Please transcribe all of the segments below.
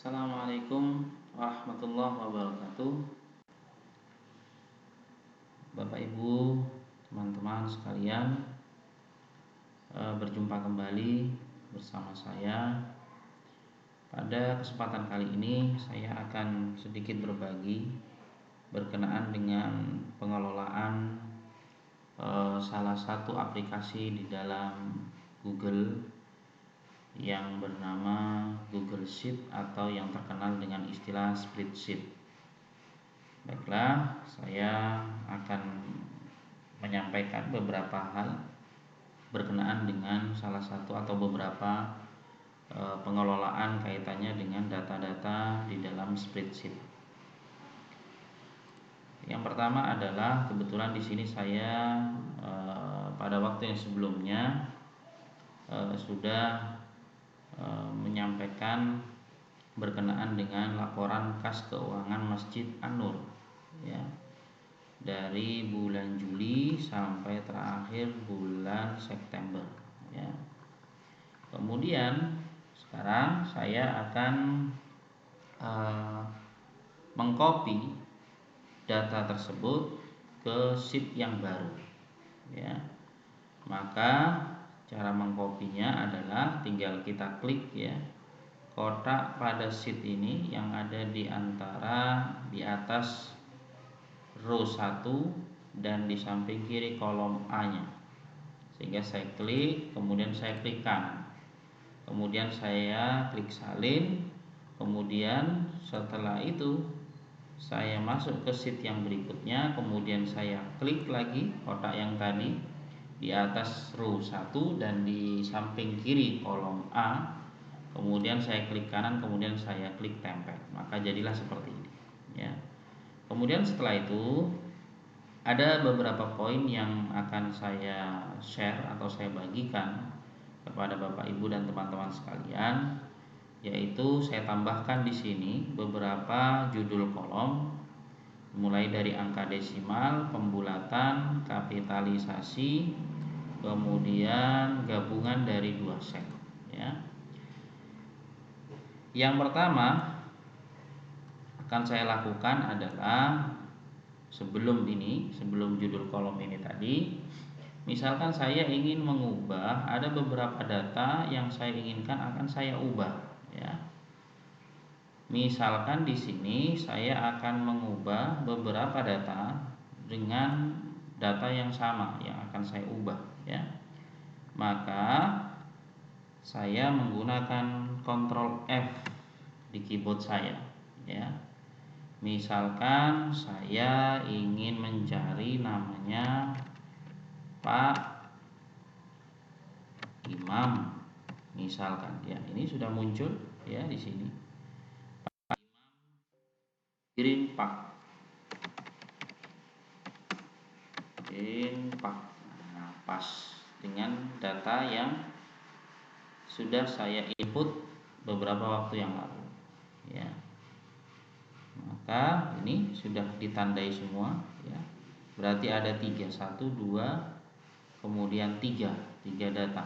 Assalamualaikum warahmatullahi wabarakatuh. Bapak Ibu, teman-teman sekalian, berjumpa kembali bersama saya. Pada kesempatan kali ini saya akan sedikit berbagi berkenaan dengan pengelolaan salah satu aplikasi di dalam Google yang bernama Google Sheet atau yang terkenal dengan istilah spreadsheet. Baiklah, saya akan menyampaikan beberapa hal berkenaan dengan salah satu atau beberapa pengelolaan kaitannya dengan data-data di dalam spreadsheet. Yang pertama adalah kebetulan di sini saya pada waktu yang sebelumnya sudah menyampaikan berkenaan dengan laporan kas keuangan Masjid An-Nur ya, dari bulan Juli sampai terakhir bulan September ya. Kemudian sekarang saya akan mengcopy data tersebut ke sheet yang baru ya. Maka cara mengkopinya adalah tinggal kita klik ya kotak pada sheet ini yang ada di atas row 1 dan di samping kiri kolom A-nya. Sehingga saya klik, kemudian saya klik kanan. Kemudian saya klik salin. Kemudian setelah itu saya masuk ke sheet yang berikutnya, kemudian saya klik lagi kotak yang tadi di atas row 1 dan di samping kiri kolom A. Kemudian saya klik kanan, kemudian saya klik tempel. Maka jadilah seperti ini ya. Kemudian setelah itu ada beberapa poin yang akan saya share atau saya bagikan kepada Bapak Ibu dan teman-teman sekalian, yaitu saya tambahkan di sini beberapa judul kolom mulai dari angka desimal, pembulatan, kapitalisasi, kemudian gabungan dari dua set ya. Yang pertama akan saya lakukan adalah sebelum judul kolom ini tadi, misalkan saya ingin mengubah, ada beberapa data yang saya inginkan akan saya ubah ya. Misalkan di sini saya akan mengubah beberapa data dengan data yang sama yang akan saya ubah ya. Maka saya menggunakan Ctrl F di keyboard saya ya. Misalkan saya ingin mencari namanya Pak Imam misalkan ya. Ini sudah muncul ya di sini. Pak Imam Green Park. Nah, pas dengan data yang sudah saya input beberapa waktu yang lalu ya. Maka ini sudah ditandai semua ya. Berarti ada 3, 1, 2, kemudian 3 data.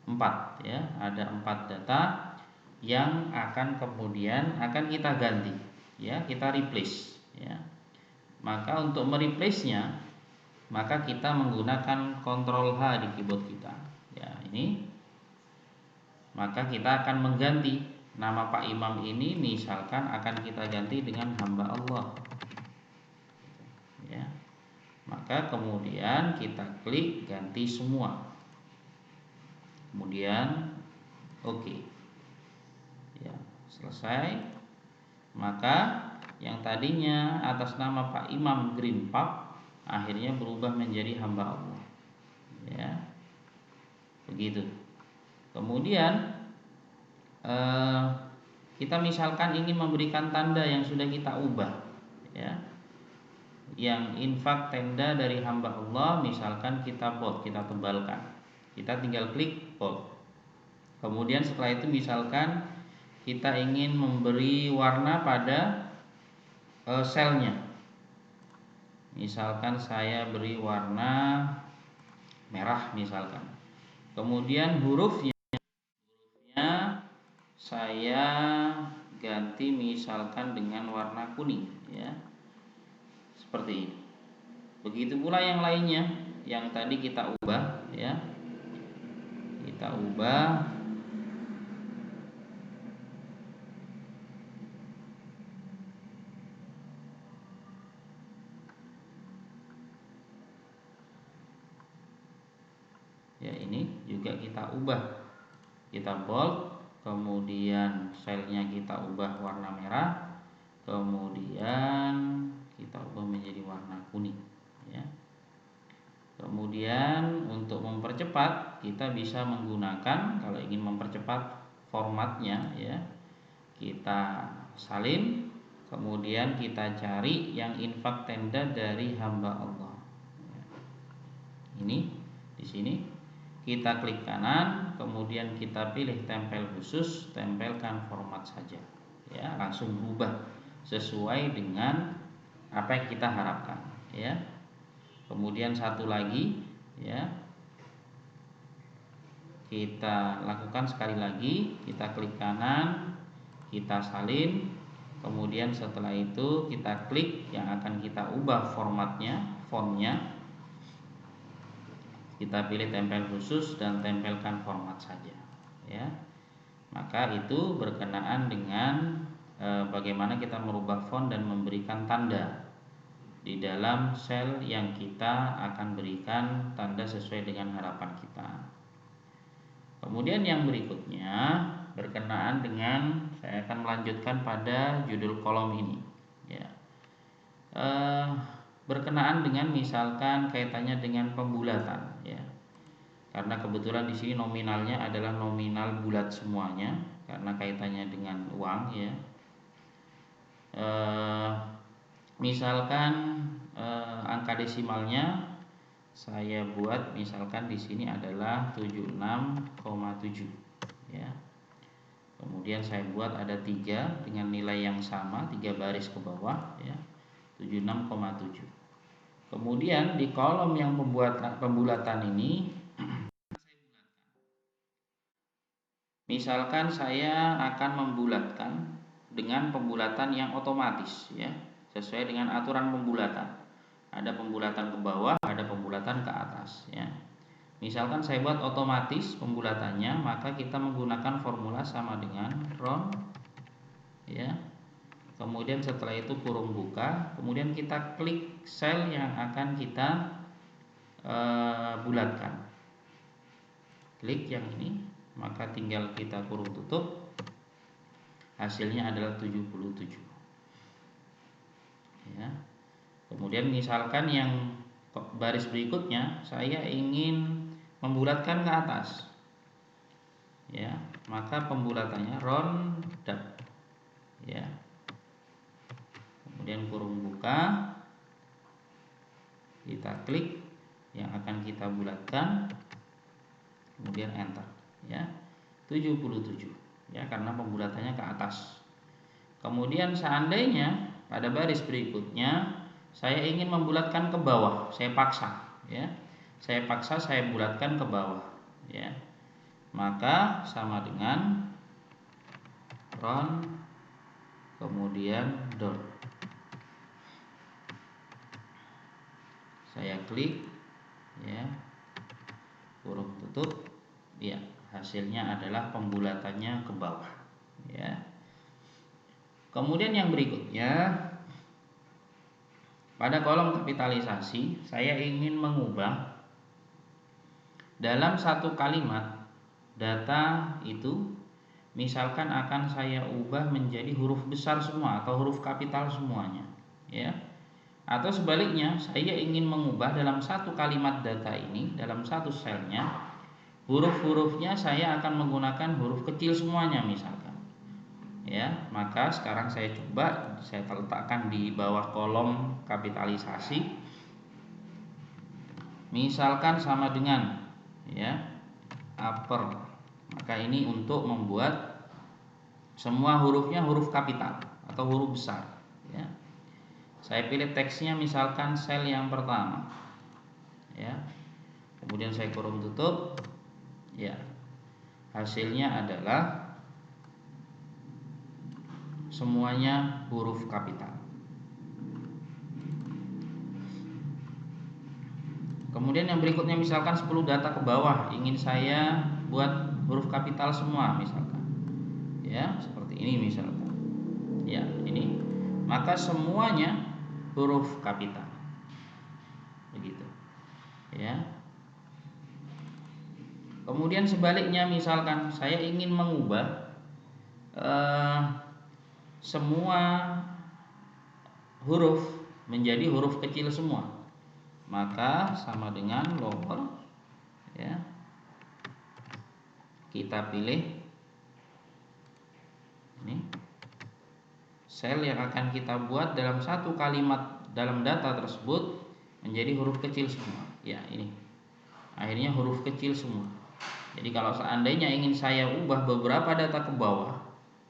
4 ya, ada 4 data yang akan kemudian akan kita ganti ya, kita replace ya. Maka untuk mereplace-nya maka kita menggunakan Ctrl H di keyboard kita ya, ini. Maka kita akan mengganti nama Pak Imam ini, misalkan akan kita ganti dengan hamba Allah ya. Maka kemudian kita klik ganti semua, kemudian oke ya, selesai. Maka yang tadinya atas nama Pak Imam Green Park akhirnya berubah menjadi hamba Allah ya, begitu. Kemudian kita misalkan ingin memberikan tanda yang sudah kita ubah ya, yang infak tenda dari hamba Allah, misalkan kita bold, kita tebalkan, kita tinggal klik bold. Kemudian setelah itu misalkan kita ingin memberi warna pada selnya, misalkan saya beri warna merah misalkan. Kemudian hurufnya saya ganti misalkan dengan warna kuning ya. Seperti ini. Begitu pula yang lainnya yang tadi kita ubah ya. Kita ubah ya, ini juga kita ubah. Kita bold, kemudian selnya kita ubah warna merah, kemudian kita ubah menjadi warna kuning ya. Kemudian untuk mempercepat kita bisa menggunakan, kalau ingin mempercepat formatnya ya, kita salin, kemudian kita cari yang infak tenda dari hamba Allah. Ini di sini kita klik kanan, kemudian kita pilih tempel khusus, tempelkan format saja ya, langsung berubah sesuai dengan apa yang kita harapkan ya. Kemudian satu lagi ya, kita lakukan sekali lagi, kita klik kanan, kita salin, kemudian setelah itu kita klik yang akan kita ubah formatnya, fontnya, kita pilih tempel khusus dan tempelkan format saja ya. Maka itu berkenaan dengan bagaimana kita merubah font dan memberikan tanda di dalam sel yang kita akan berikan tanda sesuai dengan harapan kita. Kemudian yang berikutnya berkenaan dengan, saya akan melanjutkan pada judul kolom ini ya. Berkenaan dengan misalkan kaitannya dengan pembulatan ya. Karena kebetulan di sini nominalnya adalah nominal bulat semuanya karena kaitannya dengan uang ya. Misalkan angka desimalnya saya buat misalkan di sini adalah 76,7 ya. Kemudian saya buat ada 3 dengan nilai yang sama, 3 baris ke bawah ya. 76,7. Kemudian di kolom yang pembulatan ini misalkan saya akan membulatkan dengan pembulatan yang otomatis ya, sesuai dengan aturan pembulatan. Ada pembulatan ke bawah, ada pembulatan ke atas ya. Misalkan saya buat otomatis pembulatannya, maka kita menggunakan formula sama dengan round ya. Kemudian setelah itu kurung buka, kemudian kita klik sel yang akan kita bulatkan. Klik yang ini, maka tinggal kita kurung tutup. Hasilnya adalah 77 ya. Kemudian misalkan yang baris berikutnya saya ingin membulatkan ke atas ya, maka pembulatannya round up ya. Kemudian kurung buka, kita klik yang akan kita bulatkan, kemudian enter ya. 77 ya, karena pembulatannya ke atas. Kemudian seandainya pada baris berikutnya saya ingin membulatkan ke bawah, saya paksa ya. Saya paksa saya bulatkan ke bawah ya. Maka sama dengan round kemudian down. Saya klik ya, kurung tutup ya, hasilnya adalah pembulatannya ke bawah ya. Kemudian yang berikutnya pada kolom kapitalisasi saya ingin mengubah dalam satu kalimat data itu, misalkan akan saya ubah menjadi huruf besar semua atau huruf kapital semuanya ya. Atau sebaliknya, saya ingin mengubah dalam satu kalimat data ini, dalam satu selnya, huruf-hurufnya saya akan menggunakan huruf kecil semuanya misalkan ya. Maka sekarang saya coba, saya letakkan di bawah kolom kapitalisasi, misalkan sama dengan ya upper. Maka ini untuk membuat semua hurufnya huruf kapital atau huruf besar ya. Saya pilih teksnya misalkan sel yang pertama ya. Kemudian saya kurung tutup ya. Hasilnya adalah semuanya huruf kapital. Kemudian yang berikutnya, misalkan 10 data ke bawah ingin saya buat huruf kapital semua misalkan. Ya, seperti ini misalkan. Ya, ini. Maka semuanya huruf kapital. Begitu. Ya. Kemudian sebaliknya, misalkan saya ingin mengubah semua huruf menjadi huruf kecil semua, maka sama dengan lower, ya, kita pilih ini sel yang akan kita buat dalam satu kalimat dalam data tersebut menjadi huruf kecil semua. Ya, ini akhirnya huruf kecil semua. Jadi kalau seandainya ingin saya ubah beberapa data ke bawah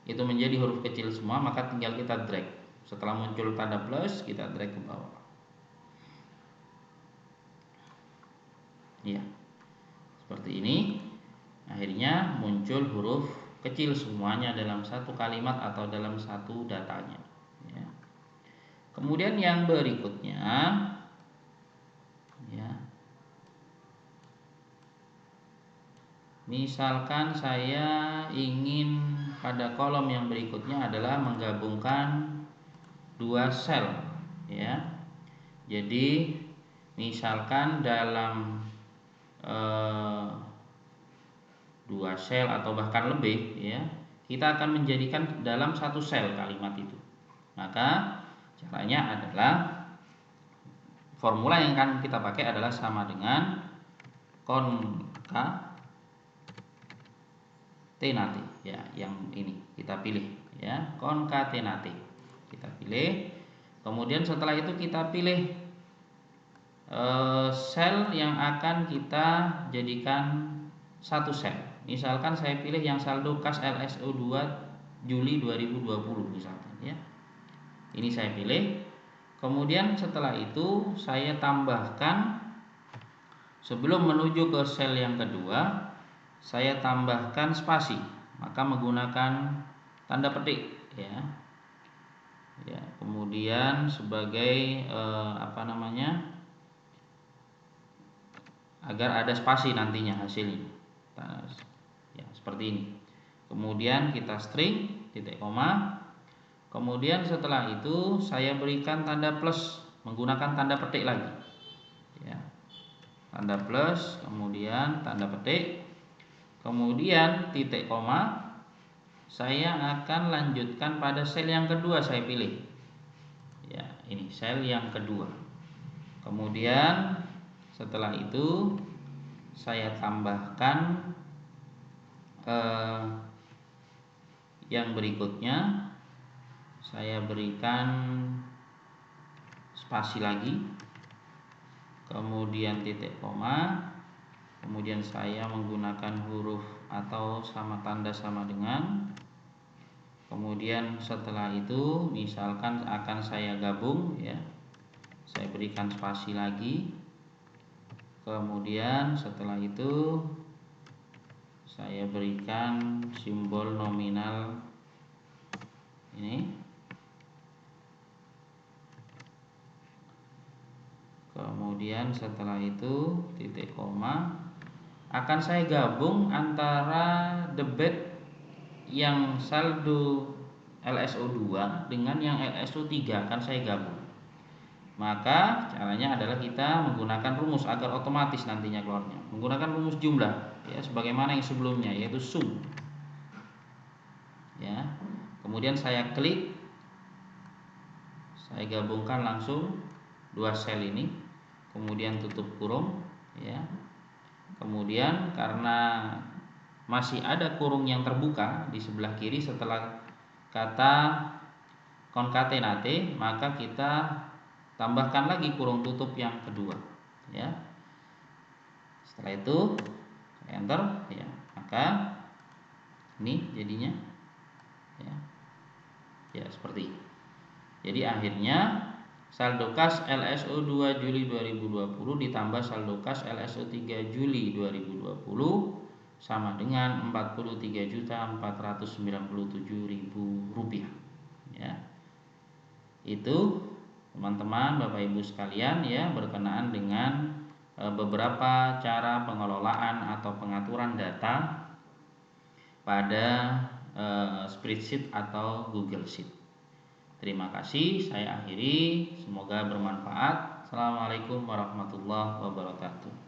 itu menjadi huruf kecil semua, maka tinggal kita drag. Setelah muncul tanda plus, kita drag ke bawah. Ya, seperti ini. Akhirnya muncul huruf kecil semuanya dalam satu kalimat atau dalam satu datanya. Ya. Kemudian yang berikutnya, ya, misalkan saya ingin pada kolom yang berikutnya adalah menggabungkan dua sel, ya. Jadi misalkan dalam dua sel atau bahkan lebih, ya, kita akan menjadikan dalam satu sel kalimat itu. Maka caranya adalah formula yang akan kita pakai adalah sama dengan concatenate, ya, yang ini kita pilih, ya, concatenate kita pilih. Kemudian setelah itu kita pilih sel yang akan kita jadikan satu sel. Misalkan saya pilih yang saldo kas LSO2 Juli 2020 misalkan, ya. Ini saya pilih. Kemudian setelah itu saya tambahkan, sebelum menuju ke sel yang kedua, saya tambahkan spasi. Maka menggunakan tanda petik, ya. Ya, kemudian sebagai agar ada spasi nantinya hasilnya. Ya, seperti ini. Kemudian kita string titik koma. Kemudian setelah itu saya berikan tanda plus menggunakan tanda petik lagi. Ya. Tanda plus, kemudian tanda petik. Kemudian titik koma. Saya akan lanjutkan pada sel yang kedua saya pilih. Ya, ini sel yang kedua. Kemudian setelah itu saya tambahkan yang berikutnya, saya berikan spasi lagi, kemudian titik koma, kemudian saya menggunakan huruf atau sama tanda sama dengan. Kemudian setelah itu misalkan akan saya gabung, ya, saya berikan spasi lagi. Kemudian setelah itu saya berikan simbol nominal ini. Kemudian setelah itu titik koma, akan saya gabung antara debit yang saldo LSO2 dengan yang LSO3 akan saya gabung. Maka caranya adalah kita menggunakan rumus agar otomatis nantinya keluarnya. Menggunakan rumus jumlah, ya, sebagaimana yang sebelumnya, yaitu sum. Ya. Kemudian saya klik, saya gabungkan langsung dua sel ini, kemudian tutup kurung, ya. Kemudian karena masih ada kurung yang terbuka di sebelah kiri setelah kata concatenate, maka kita tambahkan lagi kurung tutup yang kedua, ya. Setelah itu enter, ya, maka ini jadinya, ya, ya, seperti ini. Jadi akhirnya saldo kas LSO2 Juli 2020 ditambah saldo kas LSO3 Juli 2020 sama dengan Rp43.497.000. Itu teman-teman, Bapak Ibu sekalian ya, berkenaan dengan beberapa cara pengelolaan atau pengaturan data pada spreadsheet atau Google Sheet. Terima kasih, saya akhiri, semoga bermanfaat. Assalamualaikum warahmatullahi wabarakatuh.